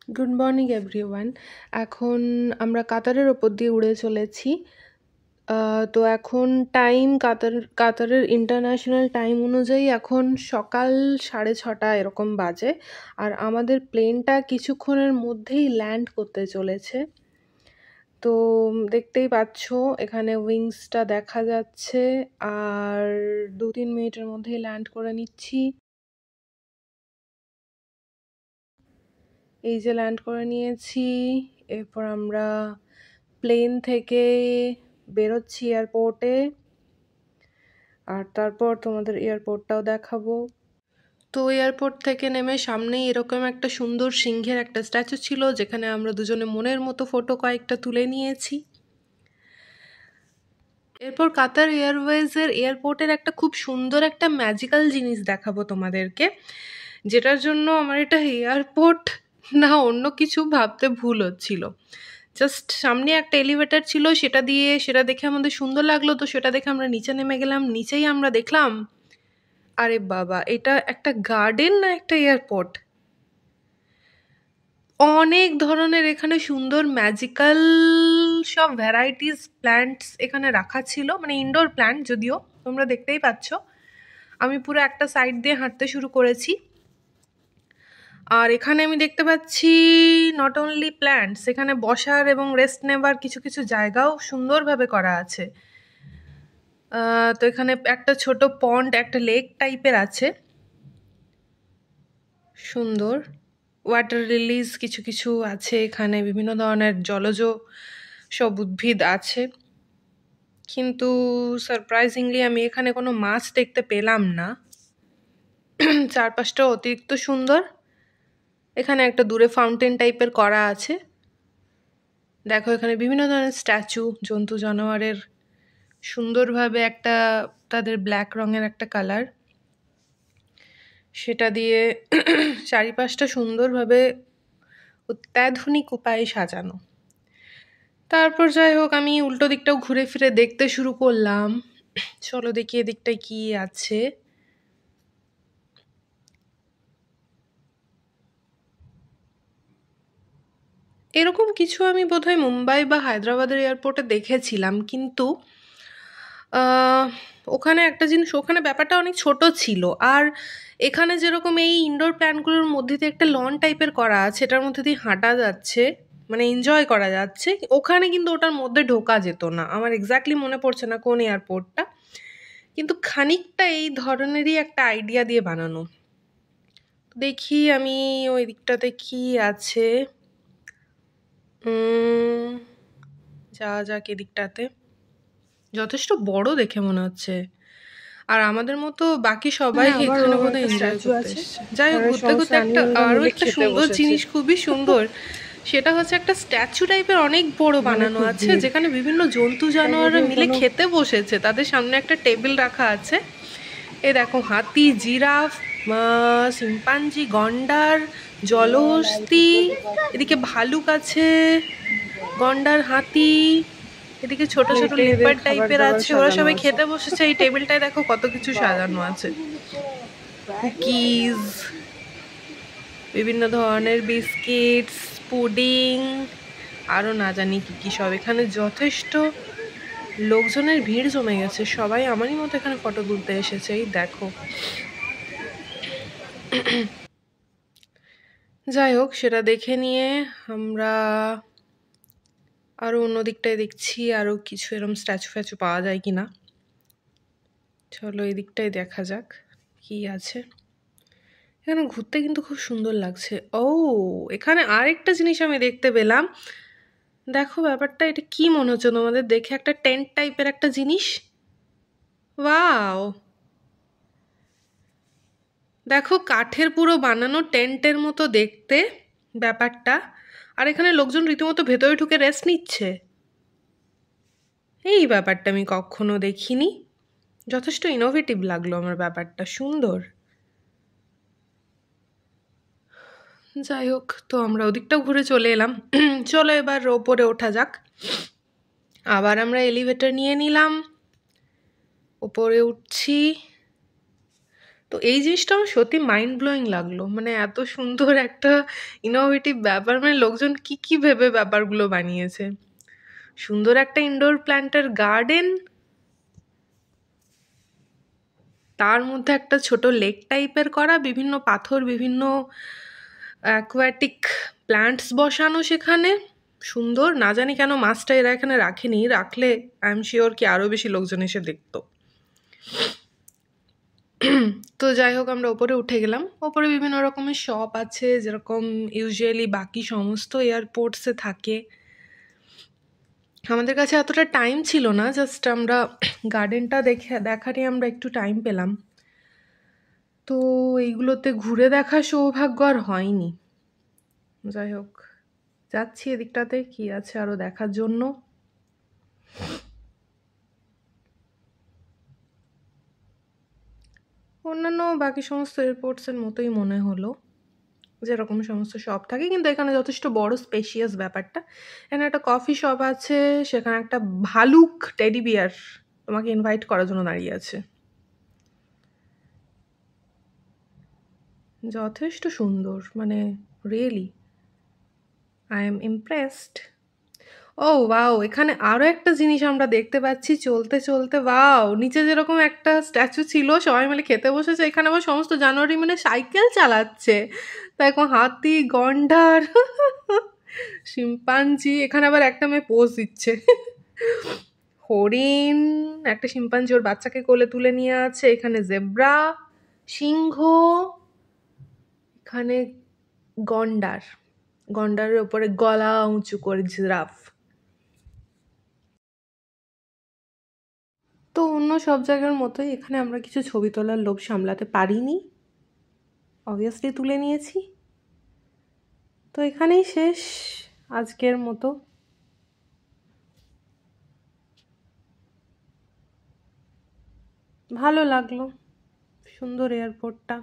Good morning everyone. এখন আমরা কাতারের ওপর দিয়ে উড়ে চলেছি। তো এখন টাইম কাতারের ইন্টারন্যাশনাল টাইম অনুযায়ী এখন সকাল 6:30 এরকম বাজে। আর আমাদের প্লেনটা কিছুক্ষণের মধ্যেই ল্যান্ড করতে চলেছে। তো দেখতেই পাচ্ছ এখানে উইংসটা দেখা যাচ্ছে, আর 2-3 মিনিটের মধ্যেই ল্যান্ড করে নিচ্ছি। এই যে ল্যান্ড করে নিয়েছি। এরপর আমরা প্লেন থেকে বেরোচ্ছি এয়ারপোর্টে, আর তারপর তোমাদের এয়ারপোর্টটাও দেখাবো। তো এয়ারপোর্ট থেকে নেমে সামনেই এরকম একটা সুন্দর সিংহের একটা স্ট্যাচু ছিল, যেখানে আমরা দুজনে মনের মতো ফটো কয়েকটা তুলে নিয়েছি। এরপর কাতার এয়ারওয়েজের এয়ারপোর্টের একটা খুব সুন্দর একটা ম্যাজিক্যাল জিনিস দেখাবো তোমাদেরকে, যেটার জন্য আমার এটা এয়ারপোর্ট না অন্য কিছু ভাবতে ভুল হচ্ছিল। জাস্ট সামনে একটা এলিভেটর ছিল, সেটা দেখে আমাদের সুন্দর লাগলো, তো সেটা দেখে আমরা নিচে নেমে গেলাম। নিচেই আমরা দেখলাম, আরে বাবা, এটা একটা গার্ডেন না একটা এয়ারপোর্ট। অনেক ধরনের এখানে সুন্দর ম্যাজিক্যাল সব ভ্যারাইটিস প্ল্যান্টস এখানে রাখা ছিল, মানে ইনডোর প্ল্যান্ট যদিও, তোমরা দেখতেই পাচ্ছ। আমি পুরো একটা সাইড দিয়ে হাঁটতে শুরু করেছি, আর এখানে আমি দেখতে পাচ্ছি নট অনলি প্ল্যান্টস, এখানে বসার এবং রেস্ট নেবার কিছু কিছু জায়গাও সুন্দরভাবে করা আছে। তো এখানে একটা ছোট পন্ড, একটা লেক টাইপের আছে, সুন্দর। ওয়াটার লিলিজ কিছু কিছু আছে এখানে, বিভিন্ন ধরনের জলজ সব উদ্ভিদ আছে, কিন্তু সারপ্রাইজিংলি আমি এখানে কোনো মাছ দেখতে পেলাম না। চারপাশটা অতিরিক্ত সুন্দর। এখানে একটা দূরে ফাউন্টেন টাইপের করা আছে, দেখো এখানে বিভিন্ন ধরনের স্ট্যাচু, জন্তু জানোয়ারের, সুন্দরভাবে একটা তাদের ব্ল্যাক রঙের একটা কালার, সেটা দিয়ে চারিপাশটা সুন্দরভাবে অত্যাধুনিক উপায়ে সাজানো। তারপর যাই হোক, আমি উল্টো দিকটাও ঘুরে ফিরে দেখতে শুরু করলাম। চলো দেখি এদিকটায় কি আছে। এরকম কিছু আমি বোধহয় মুম্বাই বা হায়দ্রাবাদের এয়ারপোর্টে দেখেছিলাম, কিন্তু ওখানে একটা জিনিস, ওখানে ব্যাপারটা অনেক ছোট ছিল। আর এখানে যেরকম এই ইনডোর প্ল্যান্টগুলোর মধ্যে দিয়ে একটা লন টাইপের করা আছে, এটার মধ্যে দিয়ে হাঁটা যাচ্ছে, মানে এনজয় করা যাচ্ছে, ওখানে কিন্তু ওটার মধ্যে ঢোকা যেত না। আমার এক্স্যাক্টলি মনে পড়ছে না কোন এয়ারপোর্টটা, কিন্তু খানিকটা এই ধরনেরই একটা আইডিয়া দিয়ে বানানো। দেখি আমি ওই দিকটাতে কি আছে। যাওয়া যাক এদিকটাতে। যথেষ্ট বড় দেখে মনে হচ্ছে, আর আমাদের মতো বাকি সবাই এখানে বোধহয় এনজয় করতে এসেছে। যাই হোক, ঘুরতে ঘুরতে একটা আরও একটা সুন্দর জিনিস, খুবই সুন্দর, সেটা হচ্ছে একটা স্ট্যাচু টাইপের অনেক বড় বানানো আছে, যেখানে বিভিন্ন জন্তু জানোয়াররা মিলে খেতে বসেছে। তাদের সামনে একটা টেবিল রাখা আছে। এ দেখো, হাতি, জিরাফ, শিম্পাঞ্জি, গন্ডার, জলহস্তি, এদিকে ভালুক আছে, গন্ডার, হাতি, এদিকে ছোট ছোট লেপার টাইপের আছে। ওরা সবাই খেতে বসেছে। এই টেবিলটায় দেখো কত কিছু সাজানো আছে, কুকিজ, বিভিন্ন ধরনের বিস্কিটস, পুডিং, আরও না জানি কি কি সব। এখানে যথেষ্ট লোকজনের ভিড় জমে গেছে, সবাই আমারই মতো এখানে ফটো তুলতে এসেছে। এই দেখো। যাই হোক, সেটা দেখে নিয়ে আমরা আরও অন্য দিকটায় দেখছি আরও কিছু এরম স্ট্যাচু ফ্যাচু পাওয়া যায় কি না। চলো এই দিকটায় দেখা যাক কি আছে। এখানে ঘুরতে কিন্তু খুব সুন্দর লাগছে। ও, এখানে আরেকটা জিনিস আমি দেখতে পেলাম। দেখো ব্যাপারটা, এটা কি মনে হচ্ছে তোমাদের দেখে? একটা টেন্ট টাইপের একটা জিনিস। ওয়াও, দেখো কাঠের পুরো বানানো টেন্টের মতো দেখতে ব্যাপারটা। আর এখানে লোকজন রীতিমতো ভেতরে ঢুকে রেস্ট নিচ্ছে। এই ব্যাপারটা আমি কখনো দেখিনি। যথেষ্ট ইনোভেটিভ লাগলো আমার ব্যাপারটা, সুন্দর। যাই হোক, তো আমরা ওদিকটাও ঘুরে চলে এলাম। চলো এবার ওপরে ওঠা যাক। আবার আমরা এলিভেটর নিয়ে নিলাম, ওপরে উঠছি। তো এই জিনিসটা আমার সত্যি মাইন্ড ব্লোয়িং লাগলো, মানে এত সুন্দর একটা ইনোভেটিভ ব্যাপার, মানে লোকজন কি কি ভেবে ব্যাপারগুলো বানিয়েছে। সুন্দর একটা ইনডোর প্ল্যান্টের গার্ডেন, তার মধ্যে একটা ছোট লেক টাইপের করা, বিভিন্ন পাথর, বিভিন্ন অ্যাকোয়াটিক প্ল্যান্টস বসানো সেখানে। সুন্দর, না জানি কেন মাছটা এরা এখানে রাখেনি, রাখলে আই এম শিওর কি আরও বেশি লোকজন এসে দেখতো। তো যাই হোক, আমরা ওপরে উঠে গেলাম। ওপরে বিভিন্ন রকমের শপ আছে, যেরকম ইউজুয়ালি বাকি সমস্ত এয়ারপোর্টসে থাকে। আমাদের কাছে এতটা টাইম ছিল না, জাস্ট আমরা গার্ডেনটা দেখারই আমরা একটু টাইম পেলাম। তো এইগুলোতে ঘুরে দেখা সৌভাগ্য আর হয়নি। যাই হোক, যাচ্ছি এদিকটাতে কি আছে আরো দেখার জন্য। অন্যান্য বাকি সমস্ত এয়ারপোর্টসের মতোই মনে হলো, যেরকম সমস্ত শপ থাকে, কিন্তু এখানে যথেষ্ট বড় স্পেশিয়াস ব্যাপারটা। এখানে একটা কফি শপ আছে, সেখানে একটা ভালুক টেডি বিয়ার তোমাকে ইনভাইট করার জন্য দাঁড়িয়ে আছে। যথেষ্ট সুন্দর, মানে রিয়েলি আই এম ইমপ্রেসড। ও ওয়াও, এখানে আরো একটা জিনিস আমরা দেখতে পাচ্ছি চলতে চলতে। ওয়াও, নিচে যেরকম একটা স্ট্যাচু ছিল, সবাই মিলে খেতে বসেছে, এখানে আবার সমস্ত জানুয়ারি মানে সাইকেল চালাচ্ছে। তাই এখন হাতি, গন্ডার, শিম্পাঞ্জি, এখানে আবার একটা মেয়ে পোজ দিচ্ছে। হরিণ, একটা শিম্পাঞ্জি ওর বাচ্চাকে কোলে তুলে নিয়ে আছে। এখানে জেব্রা, সিংহ, এখানে গন্ডার, গন্ডারের ওপরে গলা উঁচু করে জিরাফ। তো অন্য সব জায়গার মতোই এখানে আমরা কিছু ছবি তোলার লোভ সামলাতে পারিনি, অবভিয়াসলি তুলে নিয়েছি। তো এখানেই শেষ আজকের মতো। ভালো লাগলো, সুন্দর এয়ারপোর্টটা।